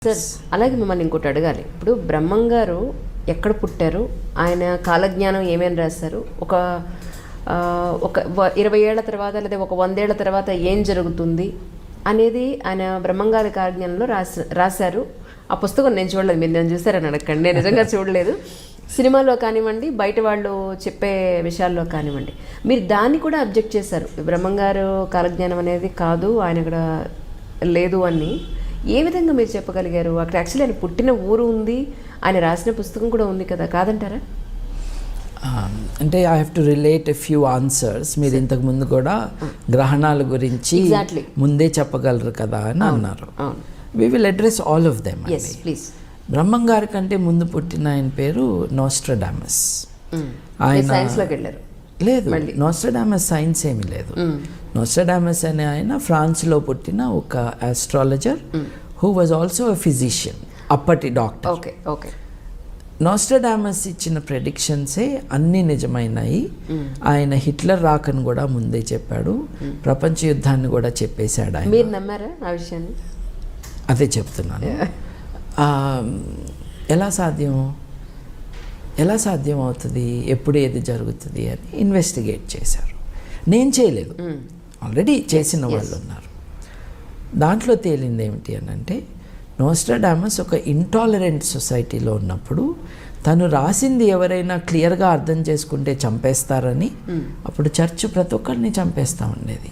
Sir అలాగే మిమ్మల్ని ఇంకోటి అడగాలి. ఇప్పుడు బ్రహ్మం గారు ఎక్కడ పుట్టారు, ఆయన కాలజ్ఞానం ఏమేమి రాశారు, ఒక 20 ఏళ్ల తర్వాత లేదా ఒక 100 ఏళ్ల తర్వాత ఏం జరుగుతుంది అనేది ఆయన బ్రహ్మంగారి కాలజ్ఞానంలో రాశారు. ఆ పుస్తకం నేను చూడలేదు, మీరు నేను చూసారని అడగండి, నేను నిజంగా చూడలేదు. సినిమాలో కానివ్వండి, బయట వాళ్ళు చెప్పే విషయాల్లో కానివ్వండి, మీరు దాన్ని కూడా అబ్జెక్ట్ చేశారు. బ్రహ్మంగారు కాలజ్ఞానం అనేది కాదు, ఆయన ఇక్కడ లేదు అని. ఏ విధంగా మీరు చెప్పగలిగారు? అక్కడ యాక్చువల్లీ ఆయన పుట్టిన ఊరు ఉంది, ఆయన రాసిన పుస్తకం కూడా ఉంది కదా, కాదంటారా? అంటే I have to relate a few answers. మీరు ఇంతకు ముందు కూడా గ్రహణాల గురించి ముందే చెప్పగలరు కదా అని అన్నారు. We will address all of them. Please. Brahmam గారి కంటే ముందు పుట్టిన ఆయన పేరు నోస్ట్రడామస్. ఆయన సైన్స్లోకి వెళ్ళారు? లేదు, నోస్ట్రడామస్ సైన్స్ ఏమీ లేదు. నోస్ట్రడామస్ అనే ఆయన ఫ్రాన్స్లో పుట్టిన ఒక astrologer who was also a physician, అప్పటి డాక్టర్. Okay okay. నోస్ట్రడామస్ ఇచ్చిన ప్రెడిక్షన్సే అన్నీ నిజమైనాయి. ఆయన హిట్లర్ రాకను కూడా ముందే చెప్పాడు, ప్రపంచ యుద్ధాన్ని కూడా చెప్పేశాడు ఆయన. మీరు నమ్మారా ఆ విషయాన్ని? అదే చెప్తున్నాను. ఎలా సాధ్యం అవుతుంది, ఎప్పుడు ఏది జరుగుతుంది అని ఇన్వెస్టిగేట్ చేశారు. నేను చేయలేదు, ఆల్రెడీ చేసిన వాళ్ళు ఉన్నారు. దాంట్లో తేలింది ఏమిటి అని అంటే, నోస్ట్రడామస్ ఒక ఇంటాలరెంట్ సొసైటీలో ఉన్నప్పుడు తను రాసింది ఎవరైనా క్లియర్గా అర్థం చేసుకుంటే చంపేస్తారని అప్పుడు చర్చ్ ప్రతి ఒక్కరిని చంపేస్తూ ఉండేది.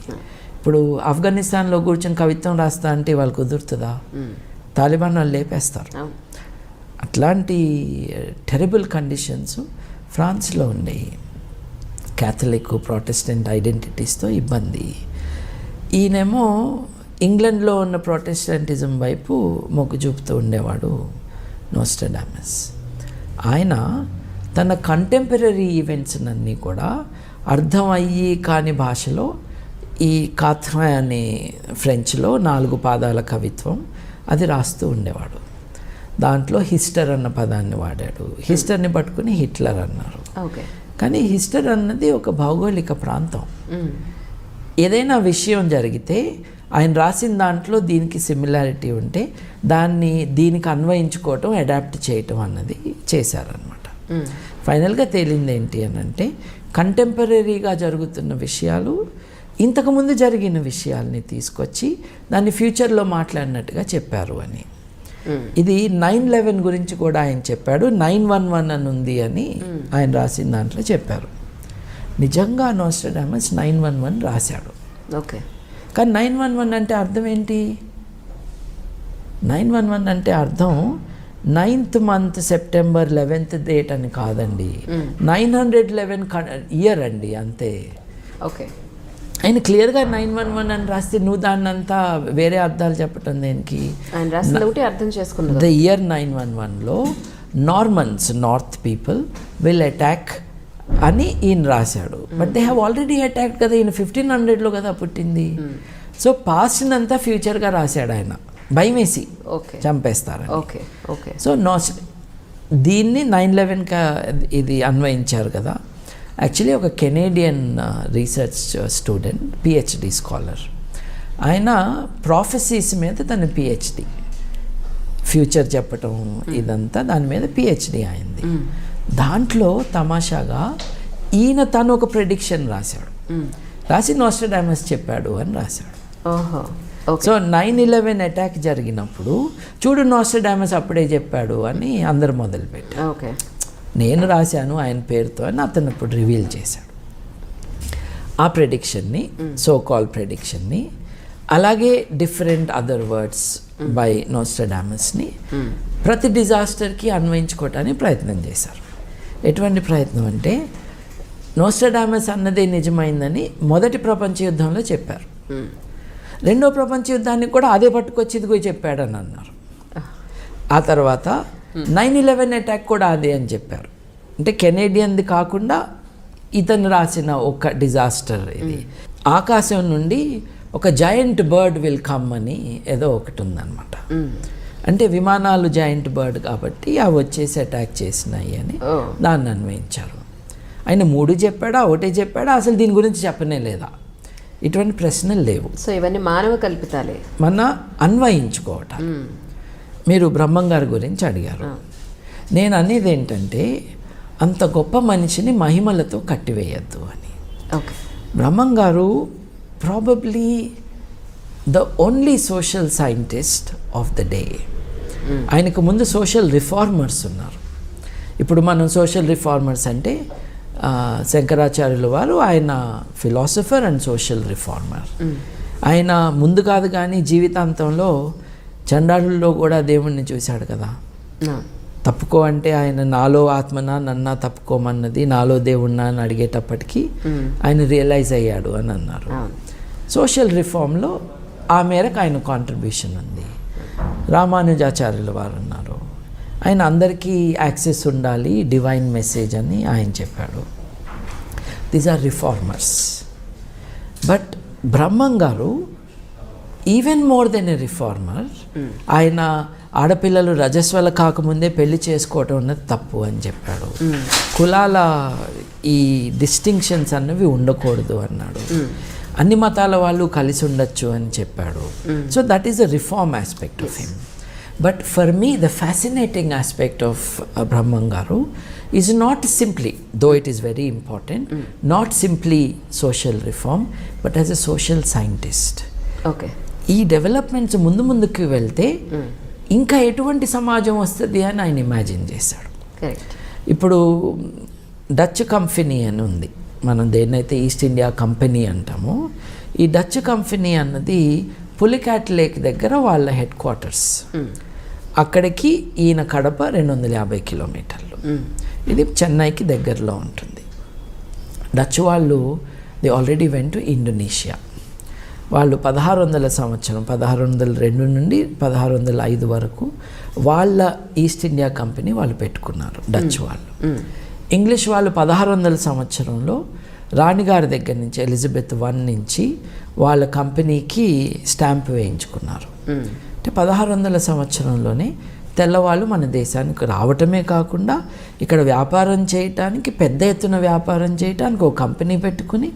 ఇప్పుడు ఆఫ్ఘనిస్తాన్లో కూర్చొని కవిత్వం రాస్తా అంటే వాళ్ళు కుదురుతుందా? తాలిబాన్ వాళ్ళు లేపేస్తారు. అట్లాంటి టెరబుల్ కండిషన్స్ ఫ్రాన్స్లో ఉండేవి. క్యాథలిక్ ప్రొటెస్టెంట్ ఐడెంటిటీస్తో ఇబ్బంది. ఈయనేమో ఇంగ్లాండ్లో ఉన్న ప్రొటెస్టెంటిజం వైపు మొగ్గు చూపుతూ ఉండేవాడు నోస్ట్రడామస్. ఆయన తన కంటెంపరీ ఈవెంట్స్ అన్నీ కూడా అర్థం అయ్యి కాని భాషలో, ఈ కాథ్రా అనే ఫ్రెంచ్లో 4 పాదాల కవిత్వం అది రాస్తూ ఉండేవాడు. దాంట్లో హిస్టర్ అన్న పదాన్ని వాడాడు. హిస్టర్ని పట్టుకుని హిట్లర్ అన్నారు. కానీ హిస్టర్ అన్నది ఒక భౌగోళిక ప్రాంతం. ఏదైనా విషయం జరిగితే ఆయన రాసిన దాంట్లో దీనికి సిమిలారిటీ ఉంటే దాన్ని దీనికి అన్వయించుకోవటం, అడాప్ట్ చేయటం అన్నది చేశారనమాట. ఫైనల్గా తేలింది ఏంటి అని అంటే, కంటెంపరీగా జరుగుతున్న విషయాలు ఇంతకుముందు జరిగిన విషయాల్ని తీసుకొచ్చి దాన్ని ఫ్యూచర్లో మాట్లాడినట్టుగా చెప్పారు అని. ఇది 9/11 గురించి కూడా ఆయన చెప్పాడు. 911 అని ఉంది అని ఆయన రాసిన దాంట్లో చెప్పారు. నిజంగా నోస్ట్రడామస్ 911 రాశాడు. ఓకే. కానీ 911 అంటే అర్థం ఏంటి? 911 అంటే అర్థం 9th month September 11th date అని కాదండి. 911 ఇయర్ అండి, అంతే. ఓకే. ఆయన క్లియర్గా 911 అని రాస్తే నువ్వు దాన్ని అంతా వేరే అర్థాలు చెప్పటం దేనికి? ఆయన రాసిన ఒకటి అర్థం చేసుకున్నాడు. ద ఇయర్ 911లో Normans, north people will attack అని ఈయన రాశాడు. But they have already attacked కదా. ఈయన 1500లో కదా పుట్టింది. సో పాస్ట్నంతా ఫ్యూచర్గా రాశాడు ఆయన, భయం వేసి చంపేస్తారు. Okay okay. సో దీన్ని 9/11గా ఇది అన్వయించారు కదా. యాక్చువల్లీ ఒక Canadian research student, PhD scholar, ఆయన ప్రాఫెసీస్ మీద తన పిహెచ్డి, ఫ్యూచర్ చెప్పటం ఇదంతా దాని మీద పిహెచ్డి అయింది. దాంట్లో తమాషాగా ఈయన తను ఒక ప్రెడిక్షన్ రాశాడు. రాసి నోస్ట్రడామస్ చెప్పాడు అని రాశాడు. సో 9/11 అటాక్ జరిగినప్పుడు చూడు నోస్ట్రడామస్ అప్పుడే చెప్పాడు అని అందరు మొదలుపెట్టారు. నేను రాశాను ఆయన పేరుతో అని అతను ఇప్పుడు రివీల్ చేశాడు ఆ ప్రెడిక్షన్ని, సో కాల్ ప్రెడిక్షన్ని. అలాగే డిఫరెంట్ అదర్ వర్డ్స్ బై నోస్ట్రడామస్ని ప్రతి డిజాస్టర్కి అన్వయించుకోవటానికి ప్రయత్నం చేశారు. ఎటువంటి ప్రయత్నం అంటే, నోస్ట్రడామస్ అన్నదే నిజమైందని మొదటి ప్రపంచ యుద్ధంలో చెప్పారు. రెండో ప్రపంచ యుద్ధానికి కూడా అదే పట్టుకొచ్చి ఇదిగో చెప్పాడని అన్నారు. ఆ తర్వాత 9/11 అటాక్ కూడా అదే అని చెప్పారు. అంటే కెనేడియన్ది కాకుండా ఇతను రాసిన ఒక డిజాస్టర్ ఇది. ఆకాశం నుండి ఒక జాయింట్ బర్డ్ విల్ కమ్ అని ఏదో ఒకటి ఉందన్నమాట. అంటే విమానాలు జాయింట్ బర్డ్ కాబట్టి అవి వచ్చేసి అటాక్ చేసినాయి అని దాన్ని అన్వయించారు. ఆయన 3 చెప్పాడా, 1 చెప్పాడా, అసలు దీని గురించి చెప్పనే లేదా? ఇటువంటి ప్రశ్నలు లేవు. సో ఇవన్నీ మానవ కల్పితాలే, మన అన్వయించుకోవటం. మీరు బ్రహ్మం గారి గురించి అడిగారు. నేను అనేది ఏంటంటే అంత గొప్ప మనిషిని మహిమలతో కట్టివేయద్దు అని. ఓకే. బ్రహ్మం గారు probably the only social scientist of the day. ఆయనకు ముందు సోషల్ రిఫార్మర్స్ ఉన్నారు. ఇప్పుడు మనం సోషల్ రిఫార్మర్స్ అంటే శంకరాచార్యుల వారు ఆయన ఫిలాసఫర్ అండ్ సోషల్ రిఫార్మర్. ఆయన ముందు కాదు కానీ జీవితాంతంలో చండాలుల్లో కూడా దేవుణ్ణి చూశాడు కదా. తప్పుకో అంటే ఆయన నాలో ఆత్మనా నన్నా తప్పుకోమన్నది, నాలో దేవుణ్ణా అని అడిగేటప్పటికీ ఆయన రియలైజ్ అయ్యాడు అని అన్నారు. సోషల్ రిఫార్మ్లో ఆ మేరకు ఆయన కాంట్రిబ్యూషన్ ఉంది. రామానుజాచార్యుల వారు ఉన్నారు. ఆయన అందరికీ యాక్సెస్ ఉండాలి, డివైన్ మెసేజ్ అని ఆయన చెప్పాడు. These are reformers. But Brahmam garu even more than a reformer. ఆయన ఆడపిల్లలు రజస్వల కాకముందే పెళ్లి చేసుకోవటం అన్నది తప్పు అని చెప్పాడు. కులాల ఈ డిస్టింక్షన్స్ అన్నవి ఉండకూడదు అన్నాడు. అన్ని మతాల వాళ్ళు కలిసి ఉండొచ్చు అని చెప్పాడు. So that is the reform aspect of him. But for me the fascinating aspect of Brahmam garu is not simply, though it is very important, not simply social reform but as a social scientist. Okay. ఈ developments ముందుకు వెళ్తే ఇంకా ఎటువంటి సమాజం వస్తుంది అని ఆయన imagine చేశాడు. ఇప్పుడు డచ్ కంపెనీ అని ఉంది, మనం దేన్నైతే ఈస్ట్ ఇండియా కంపెనీ అంటామో, ఈ డచ్ కంపెనీ అన్నది పులికాట్ లేక్ దగ్గర వాళ్ళ హెడ్ క్వార్టర్స్. అక్కడికి ఈయన కడప 250 కిలోమీటర్లు. ఇది చెన్నైకి దగ్గరలో ఉంటుంది. డచ్ వాళ్ళు they already went to Indonesia. వాళ్ళు 1600 సంవత్సరం 1602 నుండి 1605 వరకు వాళ్ళ ఈస్ట్ ఇండియా కంపెనీ వాళ్ళు పెట్టుకున్నారు డచ్ వాళ్ళు. ఇంగ్లీష్ వాళ్ళు 1600 సంవత్సరంలో రాణిగారి దగ్గర నుంచి ఎలిజబెత్ I నుంచి వాళ్ళ కంపెనీకి స్టాంప్ వేయించుకున్నారు. అంటే 1600 సంవత్సరంలోనే తెల్లవాళ్ళు మన దేశానికి రావటమే కాకుండా ఇక్కడ వ్యాపారం చేయటానికి, పెద్ద ఎత్తున వ్యాపారం చేయటానికి ఒక కంపెనీ పెట్టుకుని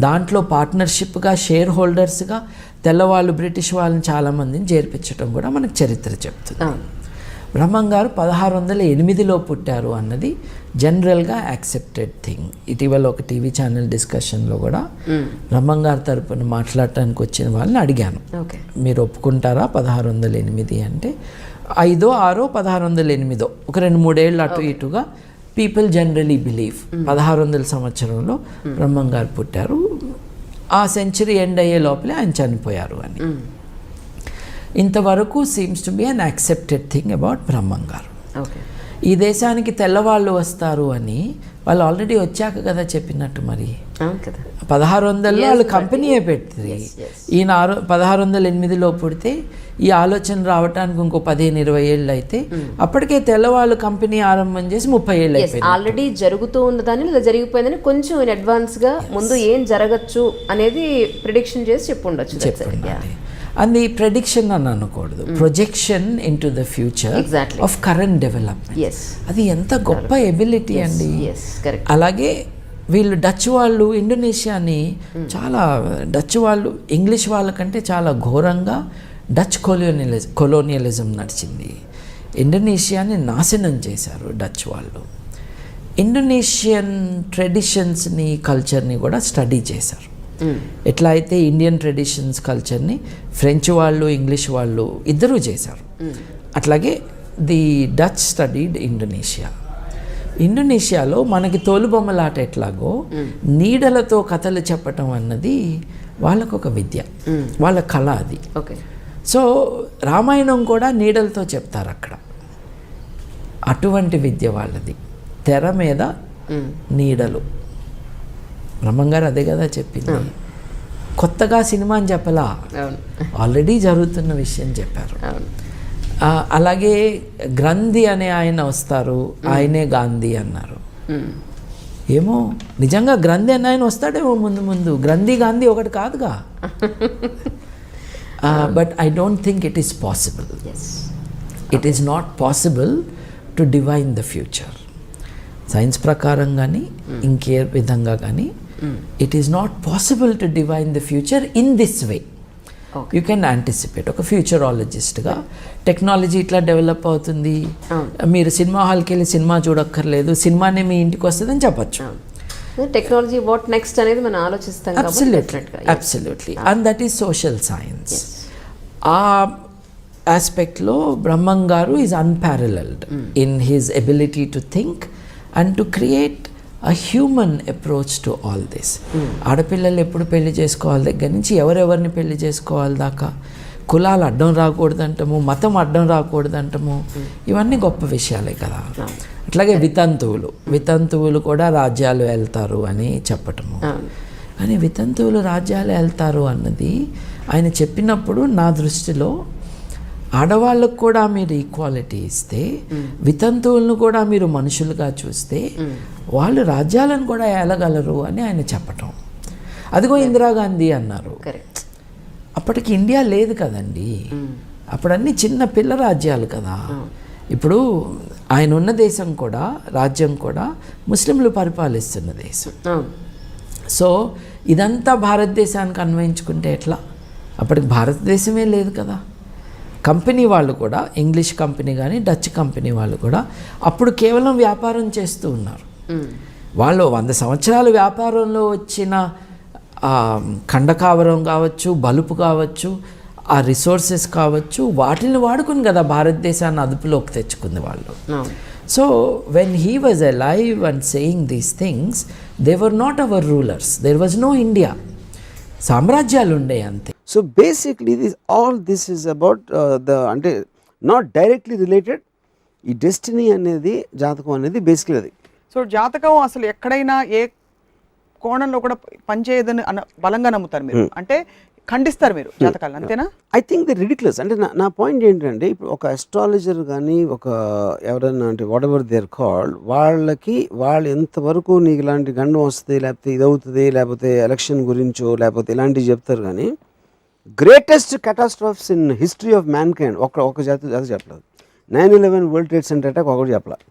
దాంట్లో పార్ట్నర్షిప్గా షేర్ హోల్డర్స్గా తెల్లవాళ్ళు బ్రిటిష్ వాళ్ళని చాలామందిని చేర్పించడం కూడా మనకు చరిత్ర చెప్తుంది. బ్రహ్మం గారు 1608లో పుట్టారు అన్నది జనరల్గా యాక్సెప్టెడ్ థింగ్. ఇటీవల ఒక టీవీ ఛానల్ డిస్కషన్లో కూడా బ్రహ్మం గారి తరపున మాట్లాడటానికి వచ్చిన వాళ్ళని అడిగాను, మీరు ఒప్పుకుంటారా 1608 అంటే 5, 6, 1608 ఒక 2-3 ఏళ్ళు అటు ఇటుగా పీపుల్ జనరలీ బిలీవ్ 1600 సంవత్సరంలో బ్రహ్మం గారు పుట్టారు, ఆ సెంచరీ ఎండ్ అయ్యే లోపలే ఆయన చనిపోయారు అని. ఇంతవరకు seems to be an accepted thing about Brahmam garu. ఈ దేశానికి తెల్లవాళ్ళు వస్తారు అని వాళ్ళు ఆల్రెడీ వచ్చాక కదా చెప్పినట్టు. మరి 1600లో వాళ్ళు కంపెనీయే పెట్టింది. ఈయన 1608లో పుడితే ఈ ఆలోచన రావడానికి ఇంకో 15-20 ఏళ్ళు అయితే అప్పటికే తెల్లవాళ్ళు కంపెనీ ఆరంభం చేసి 30 ఏళ్ళు అయిపోయింది. ఆల్రెడీ జరుగుతూ ఉన్నదాన్ని లేదా జరిగిపోయిందని కొంచెం ఇన్ అడ్వాన్స్గా ముందు ఏం జరగచ్చు అనేది ప్రిడిక్షన్ చేసి చెప్పుండొచ్చు. అది ప్రెడిక్షన్ అని అనకూడదు, projection in to the future of current development. అది ఎంత గొప్ప ఎబిలిటీ అండి. అలాగే వీళ్ళు డచ్ వాళ్ళు ఇండోనేషియాని చాలా, డచ్ వాళ్ళు ఇంగ్లీష్ వాళ్ళకంటే చాలా ఘోరంగా డచ్ కొలోనియలిజం నడిచింది. ఇండోనేషియాని నాశనం చేశారు డచ్ వాళ్ళు. ఇండోనేషియన్ ట్రెడిషన్స్ని, కల్చర్ని కూడా స్టడీ చేశారు. ఎట్లా అయితే ఇండియన్ ట్రెడిషన్స్ కల్చర్ని ఫ్రెంచ్ వాళ్ళు, ఇంగ్లీష్ వాళ్ళు ఇద్దరూ చేశారు, అట్లాగే ది డచ్ స్టడీడ్ ఇండోనేషియా. ఇండోనేషియాలో మనకి తోలుబొమ్మలాట ఎట్లాగో నీడలతో కథలు చెప్పటం అన్నది వాళ్ళకొక విద్య, వాళ్ళ కళ అది. సో రామాయణం కూడా నీడలతో చెప్తారు అక్కడ, అటువంటి విద్య వాళ్ళది. తెర మీద నీడలు. బ్రహ్మం గారు అదే కదా చెప్పింది, కొత్తగా సినిమా అని చెప్పలా, ఆల్రెడీ జరుగుతున్న విషయం చెప్పారు. అలాగే గ్రంథి అనే ఆయన వస్తారు, ఆయనే గాంధీ అన్నారు. ఏమో నిజంగా గ్రంథి అనే ఆయన వస్తాడేమో ముందు గ్రంథి గాంధీ ఒకటి కాదుగా. But I don't think it is possible. It is not possible to divine the future. Science ప్రకారం కానీ ఇంకే విధంగా కానీ it is not possible to divine the future in this way. You can anticipate. ఒక ఫ్యూచరాలజిస్ట్గా టెక్నాలజీ ఇట్లా develop అవుతుంది, మీరు cinema హాల్కి వెళ్ళి సినిమా చూడక్కర్లేదు, సినిమానే మీ ఇంటికి వస్తుందని చెప్పచ్చు. టెక్నాలజీ వాట్ నెక్స్ట్ అనేది మనం ఆలోచిస్తాం. Absolutely. And that is social science. ఆ ఆస్పెక్ట్లో బ్రహ్మం garu is unparalleled in his ability to think and to create a human approach to all this. ఆడపిల్లలు ఎప్పుడు పెళ్లి చేసుకోవాలి దగ్గర నుంచి ఎవరెవరిని పెళ్లి చేసుకోవాలి దాకా, కులాలు అడ్డం రాకూడదంటము, మతం అడ్డం రాకూడదంటము, ఇవన్నీ గొప్ప విషయాలే కదా. అట్లాగే వితంతువులు కూడా రాజ్యాలు వెళ్తారు అని చెప్పటము. కానీ వితంతువులు రాజ్యాలు వెళ్తారు అన్నది ఆయన చెప్పినప్పుడు నా దృష్టిలో ఆడవాళ్ళకు కూడా మీరు ఈక్వాలిటీ ఇస్తే, వితంతువులను కూడా మీరు మనుషులుగా చూస్తే వాళ్ళు రాజ్యాలను కూడా ఏలగలరు అని ఆయన చెప్పటం. అదిగో ఇందిరాగాంధీ అన్నారు. అప్పటికి ఇండియా లేదు కదండి, అప్పుడన్నీ చిన్న పిల్ల రాజ్యాలు కదా. ఇప్పుడు ఆయన ఉన్న దేశం కూడా, రాజ్యం కూడా ముస్లింలు పరిపాలిస్తున్న దేశం. సో ఇదంతా భారతదేశానికి అన్వయించుకుంటే ఎట్లా? అప్పటికి భారతదేశమే లేదు కదా. కంపెనీ వాళ్ళు కూడా, ఇంగ్లీష్ కంపెనీ కానీ డచ్ కంపెనీ వాళ్ళు కూడా అప్పుడు కేవలం వ్యాపారం చేస్తూ ఉన్నారు. వాళ్ళు 100 సంవత్సరాలు వ్యాపారంలో వచ్చిన ఖండకావరం కావచ్చు, బలుపు కావచ్చు, ఆ రిసోర్సెస్ కావచ్చు, వాటిని వాడుకుని కదా భారతదేశాన్ని అదుపులోకి తెచ్చుకుంది వాళ్ళు. So when he was alive and saying these things, they were not our rulers, there was no India. సామ్రాజ్యాలు ఉండే అంతే. So basically all this is about అంటే నాట్ డైరెక్ట్లీ రిలేటెడ్. ఈ డెస్టినీ అనేది, జాతకం అనేది బేసిక్లీ అది. సో జాతకం అసలు ఎక్కడైనా ఏ కోణంలో కూడా పనిచేయదని బలంగా నమ్ముతారు మీరు, అంటే ఖండిస్తారు మీరు జాతకాలు, అంతేనా? I think the ridiculous. అంటే నా పాయింట్ ఏంటంటే, ఇప్పుడు ఒక అస్ట్రాలజర్ కానీ ఒక ఎవరైనా అంటే whatever they are called, వాళ్ళు ఎంతవరకు నీకు ఇలాంటి గండం వస్తుంది, లేకపోతే ఇది అవుతుంది, లేకపోతే ఎలక్షన్ గురించో లేకపోతే ఇలాంటివి చెప్తారు. కానీ greatest catastrophes in history of mankind ఒక జాతి చెప్పలేదు. 9/11 వరల్డ్ ట్రేడ్ సెంటర్ అటాక్ ఒకటి చెప్పలేదు,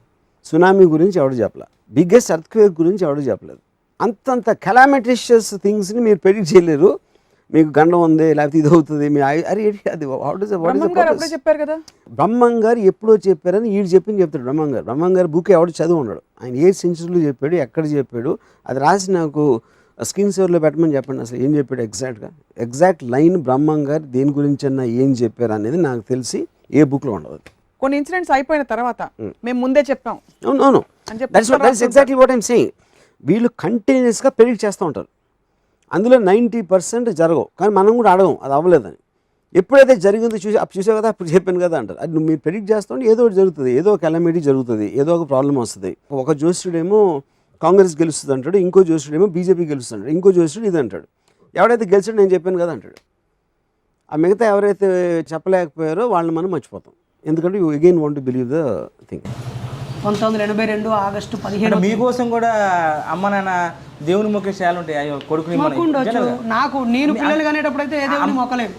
సునామీ గురించి ఎవడు చెప్పలేదు, బిగ్గెస్ట్ ఎర్త్క్వేక్ గురించి ఎవడు చెప్పలేదు. అంతంత కెలామిటిషియస్ థింగ్స్ని మీరు ప్రెడిక్ట్ చేయలేరు. మీకు గండం ఉంది, లేకపోతే ఇది అవుతుంది, మీ అది చెప్పారు కదా. బ్రహ్మం గారు ఎప్పుడో చెప్పారని వీడు చెప్తాడు. బ్రహ్మం గారు బుక్ ఎవడు చదువు ఉన్నాడు, ఆయన ఏ సెంచురీలో చెప్పాడు, ఎక్కడ చెప్పాడు, అది రాసి నాకు స్క్రీన్ సేవర్లో పెట్టమని చెప్పండి. అసలు ఏం చెప్పాడు ఎగ్జాక్ట్ లైన్ బ్రహ్మం గారు దేని గురించి అన్నా ఏం చెప్పారు అనేది నాకు తెలిసి ఏ బుక్లో ఉండదు. కొన్ని ఇన్సిడెంట్స్ అయిపోయిన తర్వాత మేము ముందే చెప్పాం. అవును, that's exactly what I'm saying. వీళ్ళు కంటిన్యూస్గా ప్రెడిక్ట్ చేస్తూ ఉంటారు. అందులో 90% జరగవు, కానీ మనం కూడా అడగం అది అవ్వలేదని. ఎప్పుడైతే జరిగిందో చూసావు కదా, అప్పుడు చెప్పాను కదా అంటారు. అది మీరు ప్రెడిక్ట్ చేస్తుంటే ఏదో ఒకటి జరుగుతుంది, ఏదో ఒక కెలమిటీ జరుగుతుంది, ఏదో ఒక ప్రాబ్లం వస్తుంది. ఒక జోస్యుడేమో కాంగ్రెస్ గెలుస్తుంది అంటాడు, ఇంకో జోస్యుడేమో బీజేపీ గెలుస్తుంది అంటాడు, ఇంకో జోస్యుడు ఇది అంటాడు. ఎవడైతే గెలిచాడో నేను చెప్పాను కదా అంటాడు. ఆ మిగతా ఎవరైతే చెప్పలేకపోయారో వాళ్ళని మనం మర్చిపోతాం, ఎందుకంటే you again want to believe the thing. 1982 August 17 మీకోసం కూడా అమ్మ నాన్న దేవుని మొక్కే చేయాలి ఉంటాయి. అయ్యో కొడుకుని నాకు నేను పిల్లలు కనేటప్పుడు అయితే ఏ దేవుని మొక్కలేదు.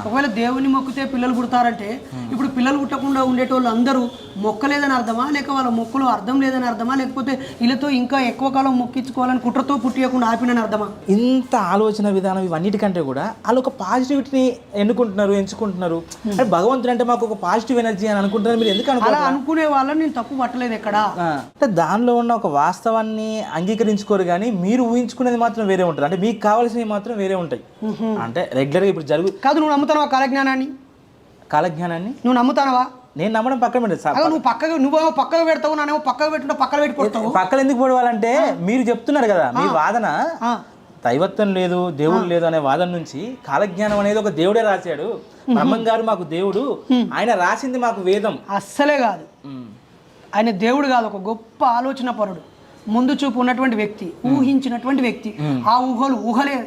ఒకవేళ దేవుని మొక్కితే పిల్లలు పుడతారంటే, ఇప్పుడు పిల్లలు పుట్టకుండా ఉండేటోళ్ళు అందరూ మొక్కలేదని అర్థమా, లేక వాళ్ళ మొక్కలు అర్థం లేదని అర్థమా, లేకపోతే వీళ్ళతో ఇంకా ఎక్కువ కాలం మొక్కించుకోవాలని కుట్రతో పుట్టియకుండా ఆపినని అర్థమా? ఇంత ఆలోచన విధానం ఇవన్నిటికంటే కూడా వాళ్ళు ఒక పాజిటివిటీని ఎంచుకుంటున్నారు. అంటే భగవంతుడు అంటే మాకు ఒక పాజిటివ్ ఎనర్జీ అని అనుకుంటున్నారు. మీరు ఎందుకు అలా అనుకునే వాళ్ళని నేను తప్పు పట్టలేదు ఎక్కడ. అంటే దానిలో ఉన్న ఒక వాస్తవాన్ని అంగీకరించుకోరు, కానీ మీరు ఊహించుకునేది మాత్రం వేరే ఉంటుంది. అంటే మీకు కావాల్సినవి మాత్రం వేరే ఉంటాయి. అంటే రెగ్యులర్గా ఇప్పుడు కాదు, నువ్వు నమ్ముతావా కాలజ్ఞానాన్ని? నువ్వు నమ్ముతావా? నేను నమ్మడం పక్కన పెడతాను. నువ్వు పక్కకు పెడతావు, నానేమో పక్కకు పెట్టుకుంటా పక్కన పెట్టిపోతావు. పక్కన ఎందుకు పడవాలంటే మీరు చెప్తున్నారు కదా, మీ వాదన దైవత్వం లేదు, దేవుడు లేదు అనే వాదన నుంచి కాలజ్ఞానం అనేది ఒక దేవుడే రాశాడు, బ్రహ్మం గారు మాకు దేవుడు, ఆయన రాసింది మాకు వేదం. అస్సలే కాదు, ఆయన దేవుడు కాదు, ఒక గొప్ప ఆలోచన పరుడు, ముందు చూపు ఉన్నటువంటి వ్యక్తి, ఊహించినటువంటి వ్యక్తి. ఆ ఊహలే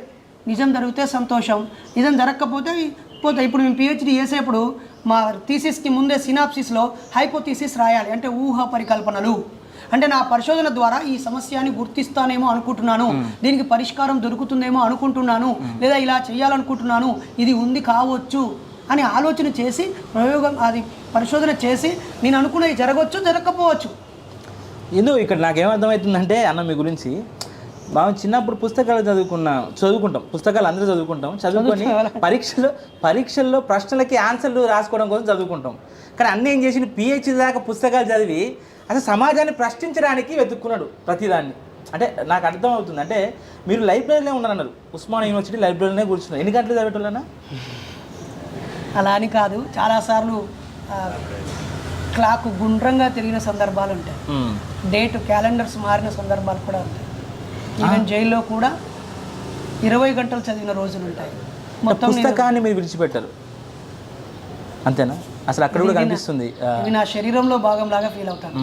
నిజం జరిగితే సంతోషం, నిజం జరగకపోతే పోతే. ఇప్పుడు మేము పిహెచ్డి చేసేప్పుడు మా థీసిస్కి ముందే సినాప్సిస్లో హైపోథీసిస్ రాయాలి, అంటే ఊహ పరికల్పనలు. అంటే నా పరిశోధన ద్వారా ఈ సమస్యని గుర్తిస్తానేమో అనుకుంటున్నాను, దీనికి పరిష్కారం దొరుకుతుందేమో అనుకుంటున్నాను, లేదా ఇలా చేయాలనుకుంటున్నాను, ఇది ఉంది కావచ్చు అని ఆలోచన చేసి ప్రయోగం అది పరిశోధన చేసి నేను అనుకున్నది జరగవచ్చు, జరగకపోవచ్చు. ఎందుకు ఇక్కడ నాకేమర్థమవుతుందంటే అన్న మీ గురించి మనం చిన్నప్పుడు పుస్తకాలు చదువుకుంటాం, పుస్తకాలు అందరూ చదువుకొని పరీక్షల్లో ప్రశ్నలకి ఆన్సర్లు రాసుకోవడం కోసం చదువుకుంటాం. కానీ అన్నీ ఏం చేసి పిహెచ్డి దాకా పుస్తకాలు చదివి అసలు సమాజాన్ని ప్రశ్నించడానికి వెతుక్కున్నాడు ప్రతిదాన్ని. అంటే నాకు అర్థం అవుతుంది, అంటే మీరు లైబ్రరీలో ఉన్నారన్నారు, ఉస్మానియా యూనివర్సిటీ లైబ్రరీలోనే కూర్చున్నారు. ఎన్ని గంటలు చదివేటోళ్ళన్నా? అలా అని కాదు, చాలాసార్లు క్లాక్ గుండ్రంగా తిరిగిన సందర్భాలు ఉంటాయి, డేట్ క్యాలెండర్స్ మారిన సందర్భాలు కూడా ఉంటాయి. ఈవెన్ జైల్లో కూడా 20 గంటలు చదివిన రోజులు ఉంటాయి. మొత్తం పుస్తకాన్ని మీరు విడిచిపెట్టారు అంతేనా? అసలు అక్కడ కూడా కనిపిస్తుంది ఇది నా శరీరంలో భాగంలాగా ఫీల్ అవుతాను.